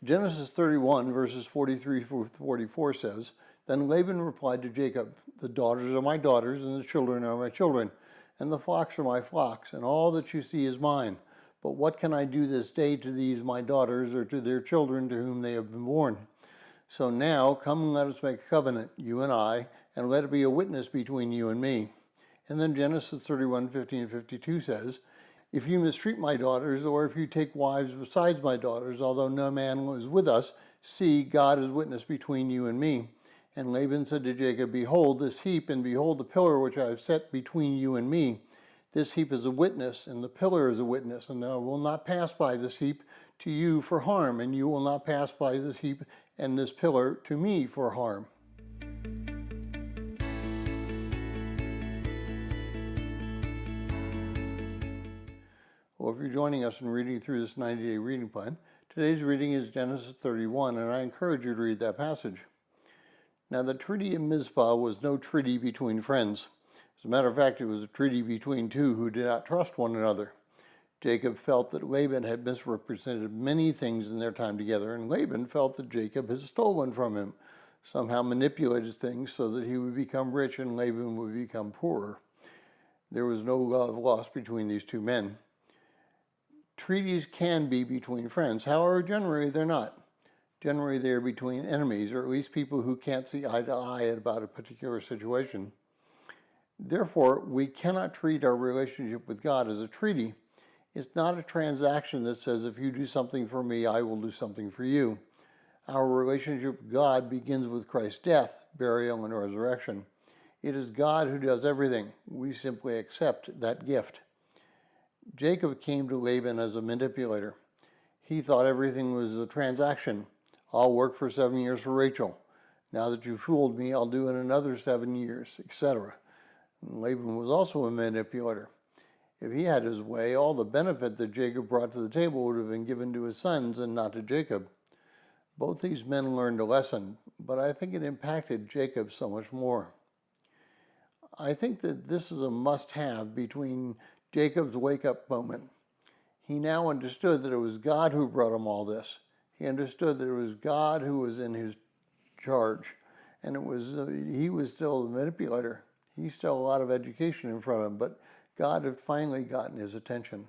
Genesis 31, verses 43 through 44 says, Then Laban replied to Jacob, The daughters are my daughters, and the children are my children, and the flocks are my flocks, and all that you see is mine. But what can I do this day to these my daughters, or to their children to whom they have been born? So now come and let us make a covenant, you and I, and let it be a witness between you and me. And then Genesis 31, 50 and 52 says, If you mistreat my daughters, or if you take wives besides my daughters, although no man was with us, see, God is witness between you and me. And Laban said to Jacob, Behold this heap, and behold the pillar which I have set between you and me. This heap is a witness, and the pillar is a witness, and I will not pass by this heap to you for harm, and you will not pass by this heap and this pillar to me for harm. Well, if you're joining us and reading through this 90-day reading plan, today's reading is Genesis 31, and I encourage you to read that passage. Now, the treaty of Mizpah was no treaty between friends. As a matter of fact, it was a treaty between two who did not trust one another. Jacob felt that Laban had misrepresented many things in their time together, and Laban felt that Jacob had stolen from him, somehow manipulated things so that he would become rich and Laban would become poorer. There was no love lost between these two men. Treaties can be between friends. However, generally they're not. Generally they're between enemies, or at least people who can't see eye to eye about a particular situation. Therefore, we cannot treat our relationship with God as a treaty. It's not a transaction that says, if you do something for me, I will do something for you. Our relationship with God begins with Christ's death, burial, and resurrection. It is God who does everything. We simply accept that gift. Jacob came to Laban as a manipulator. He thought everything was a transaction. I'll work for 7 years for Rachel. Now that you fooled me, I'll do it another 7 years, etc. Laban was also a manipulator. If he had his way, all the benefit that Jacob brought to the table would have been given to his sons and not to Jacob. Both these men learned a lesson, but I think it impacted Jacob so much more. I think that this is a must-have between Jacob's wake-up moment. He now understood that it was God who brought him all this. He understood that it was God who was in his charge, and he was still a manipulator. He still had a lot of education in front of him, but God had finally gotten his attention.